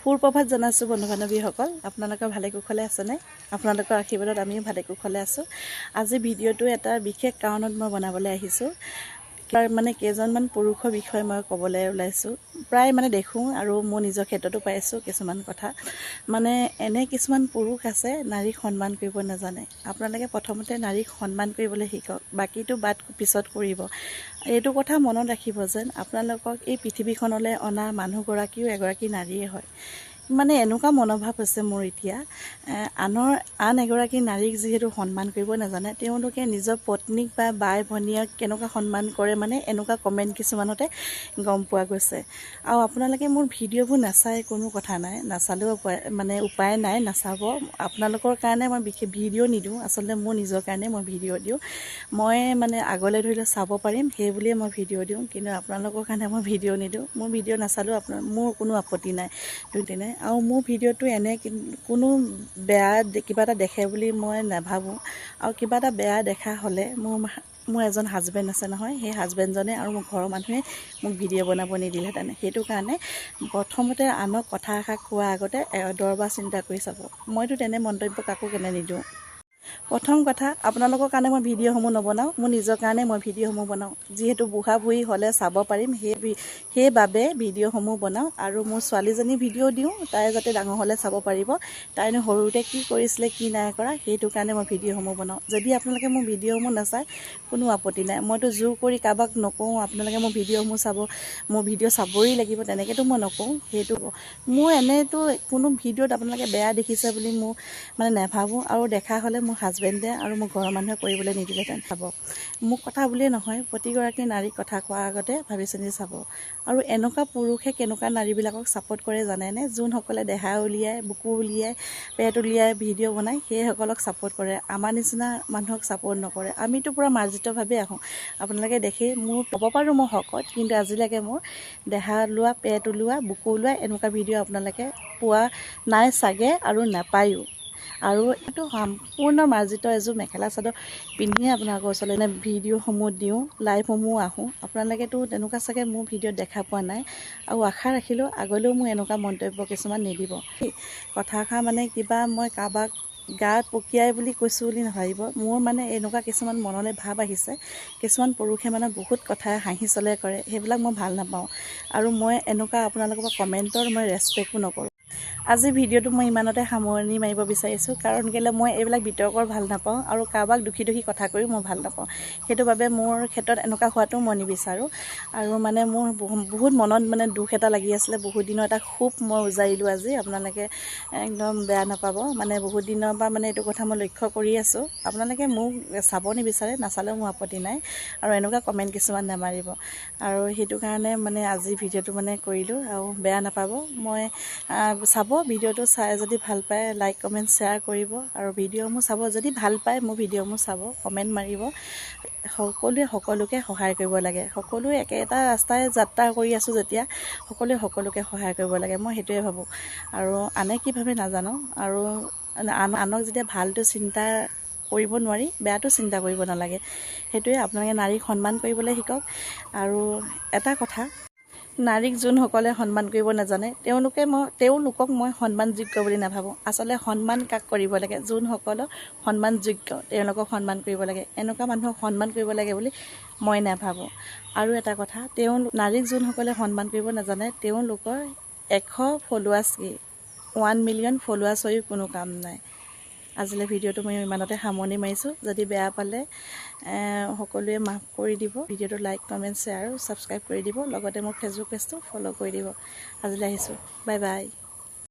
সুপ্ৰভাত জনাইছোঁ বন্ধু বান্ধৱীসকল, আপোনালোকৰ ভালে কুশলে আছেনে? আপোনালোকৰ আশীৰ্বাদত আমিও ভালে কুশলে আছোঁ। আজি ভিডিঅ'টো এটা বিশেষ কাৰণত মই বনাবলৈ আহিছোঁ। মানে কেইজনমান পুৰুষৰ বিষয়ে মই ক'বলৈ ওলাইছোঁ। প্ৰায় মানে দেখোঁ আৰু মোৰ নিজৰ ক্ষেত্ৰতো পাইছোঁ কিছুমান কথা। মানে এনে কিছুমান পুৰুষ আছে নাৰীক সন্মান কৰিব নাজানে। আপোনালোকে প্ৰথমতে নাৰীক সন্মান কৰিবলৈ শিকক, বাকীটো বাদ পিছত কৰিব। এইটো কথা মনত ৰাখিব যেন আপোনালোকক এই পৃথিৱীখনলৈ অনা মানুহগৰাকীও এগৰাকী নাৰীয়ে হয়। মানে এনেকুৱা মনোভাৱ হৈছে মোৰ এতিয়া, আন এগৰাকী নাৰীক যিহেতু সন্মান কৰিব নাজানে, তেওঁলোকে নিজৰ পত্নীক বা বাই ভনীয়েক কেনেকুৱা সন্মান কৰে মানে এনেকুৱা কমেণ্ট কিছুমানতে গম পোৱা গৈছে। আৰু আপোনালোকে মোৰ ভিডিঅ'বোৰ নাচাই কোনো কথা নাই, নাচালেও উপায় নাই, নাচাব। আপোনালোকৰ কাৰণে মই বিশেষ ভিডিঅ' নিদিওঁ, আচলতে মোৰ নিজৰ কাৰণে মই ভিডিঅ' দিওঁ। মই মানে আগলৈ ধৰিলে চাব পাৰিম সেই বুলিয়ে মই ভিডিঅ' দিওঁ, কিন্তু আপোনালোকৰ কাৰণে মই ভিডিঅ' নিদিওঁ। মোৰ ভিডিঅ' নাচালেও মোৰ কোনো আপত্তি নাই, দুইটি নাই। আৰু মোৰ ভিডিঅ'টো এনে কোনো বেয়া কিবা এটা দেখে বুলি মই নাভাবোঁ। আৰু কিবা এটা বেয়া দেখা হ'লে মোৰ এজন হাজবেণ্ড আছে নহয়, সেই হাজবেণ্ডজনে আৰু মোৰ ঘৰৰ মানুহে মোক ভিডিঅ' বনাব নিদিলেহেঁতেন। সেইটো কাৰণে প্ৰথমতে আনক কথা এষাৰ কোৱাৰ আগতে দহবাৰ চিন্তা কৰি চাব। মইতো তেনে মন্তব্য কাকো কেনে নিদিওঁ। প্ৰথম কথা, আপোনালোকৰ কাৰণে মই ভিডিঅ'সমূহ নবনাওঁ, মোৰ নিজৰ কাৰণে মই ভিডিঅ'সমূহ বনাওঁ। যিহেতু বুঢ়া বুঢ়ী হ'লে চাব পাৰিম সেইবাবে ভিডিঅ'সমূহ বনাওঁ। আৰু মোৰ ছোৱালীজনী ভিডিঅ' দিওঁ, তাই যাতে ডাঙৰ হ'লে চাব পাৰিব, তাইনো সৰুতে কি কৰিছিলে কি নাই কৰা, সেইটো কাৰণে মই ভিডিঅ'সমূহ বনাওঁ। যদি আপোনালোকে মোৰ ভিডিঅ'সমূহ নাচায় কোনো আপত্তি নাই। মইতো জোৰ কৰি কাৰোবাক নকওঁ আপোনালোকে মোৰ ভিডিঅ'সমূহ চাব, মোৰ ভিডিঅ' চাবই লাগিব, তেনেকৈতো মই নকওঁ। সেইটো মোৰ এনেইতো কোনো ভিডিঅ'ত আপোনালোকে বেয়া দেখিছে বুলি মোৰ মানে নাভাবোঁ। আৰু দেখা হ'লে মোৰ হাজবেণ্ডে আৰু মোৰ ঘৰৰ মানুহে কৰিবলৈ নিদিলেহেঁতেন। চাব, মোক কথা বুলিয়ে নহয়, প্ৰতিগৰাকী নাৰীক কথা কোৱাৰ আগতে ভাবি চিন্তি চাব। আৰু এনেকুৱা পুৰুষে কেনেকুৱা নাৰীবিলাকক ছাপোৰ্ট কৰে জানেনে? যোনসকলে দেহা উলিয়াই, বুকু উলিয়াই, পেট উলিয়াই ভিডিঅ' বনায়, সেইসকলক ছাপোৰ্ট কৰে। আমাৰ নিচিনা মানুহক ছাপোৰ্ট নকৰে। আমিতো পূৰা মাৰ্জিতভাৱে আহোঁ। আপোনালোকে দেখি মোৰ ক'ব পাৰোঁ মই শকত, কিন্তু আজিলৈকে মোৰ দেহা ওলোৱা, পেট ওলোৱা, বুকু ওলোৱা এনেকুৱা ভিডিঅ' আপোনালোকে পোৱা নাই চাগে, আৰু নাপায়ো। আৰু এইটো সম্পূৰ্ণ মাৰ্জিত এযোৰ মেখেলা চাদৰ পিন্ধিয়ে আপোনালোকৰ ওচৰলৈ ভিডিঅ'সমূহ দিওঁ, লাইভসমূহ আহোঁ। আপোনালোকেতো তেনেকুৱা চাগে মোৰ ভিডিঅ'ত দেখা পোৱা নাই। আৰু আশা ৰাখিলোঁ আগলৈও মোৰ এনেকুৱা মন্তব্য কিছুমান নিদিব। কথাষাৰ মানে কিবা মই কাৰোবাক গাত পকিয়াই বুলি কৈছোঁ বুলি নাভাবিব। মোৰ মানে এনেকুৱা কিছুমান মনলৈ ভাৱ আহিছে, কিছুমান পুৰুষে মানে বহুত কথা হাঁহি চলে কৰে, সেইবিলাক মই ভাল নাপাওঁ। আৰু মই এনেকুৱা আপোনালোকৰ পৰা কমেণ্টৰ মই ৰেচপেক্টো নকৰোঁ। আজি ভিডিঅ'টো মই ইমানতে সামৰণি মাৰিব বিচাৰিছোঁ, কাৰণ কেলৈ মই এইবিলাক বিতৰ্কৰ ভাল নাপাওঁ আৰু কাৰোবাক দুখী কথা কৰিও মই ভাল নাপাওঁ। সেইটো বাবে মোৰ ক্ষেত্ৰত এনেকুৱা হোৱাটো মই নিবিচাৰোঁ। আৰু মানে মোৰ বহুত মনত মানে দুখ এটা লাগি আছিলে, বহুত দিনৰ এটা ক্ষোভ মই উজাৰিলোঁ আজি। আপোনালোকে একদম বেয়া নাপাব, মানে বহুত দিনৰ পৰা মানে এইটো কথা মই লক্ষ্য কৰি আছোঁ। আপোনালোকে মোক চাব নিবিচাৰে, নাচালেও মোৰ আপত্তি নাই। আৰু এনেকুৱা কমেণ্ট কিছুমান নামাৰিব। আৰু সেইটো কাৰণে মানে আজি ভিডিঅ'টো মানে কৰিলোঁ, আৰু বেয়া নাপাব। মই চাব, ভিডিঅ'টো চাই যদি ভাল পায় লাইক কমেণ্ট শ্বেয়াৰ কৰিব। আৰু ভিডিঅ'সমূহ চাব, যদি ভাল পায় মোৰ ভিডিঅ'সমূহ চাব, কমেণ্ট মাৰিব। সকলোৱে সকলোকে সহায় কৰিব লাগে। সকলোৱে একেটা ৰাস্তাই যাত্ৰা কৰি আছোঁ যেতিয়া, সকলোৱে সকলোকে সহায় কৰিব লাগে, মই সেইটোৱে ভাবোঁ। আৰু আনে কি ভাবে নাজানো। আৰু আনক যেতিয়া ভালটো চিন্তা কৰিব নোৱাৰি, বেয়াটো চিন্তা কৰিব নালাগে। সেইটোৱে, আপোনালোকে নাৰীক সন্মান কৰিবলৈ শিকক। আৰু এটা কথা, নাৰীক যোনসকলে সন্মান কৰিব নাজানে তেওঁলোকক মই সন্মানযোগ্য বুলি নাভাবোঁ। আচলতে সন্মান কাক কৰিব লাগে? যোনসকলক সন্মানযোগ্য তেওঁলোকক সন্মান কৰিব লাগে। এনেকুৱা মানুহক সন্মান কৰিব লাগে বুলি মই নাভাবোঁ। আৰু এটা কথা, নাৰীক যোনসকলে সন্মান কৰিব নাজানে তেওঁলোকৰ 100 ফলোৱাৰ্ছ 1 মিলিয়ন ফলোৱাৰ্ছ হৈও কোনো কাম নাই। আজিলৈ ভিডিঅ'টো মই ইমানতে সামৰণি মাৰিছোঁ। যদি বেয়া পালে সকলোৱে মাফ কৰি দিব। ভিডিঅ'টো লাইক কমেণ্ট শ্বেয়াৰ আৰু ছাবস্ক্ৰাইব কৰি দিব। লগতে মোৰ ফেচবুক পেজটো ফ'ল' কৰি দিব। আজিলৈ আহিছোঁ, বাই বাই।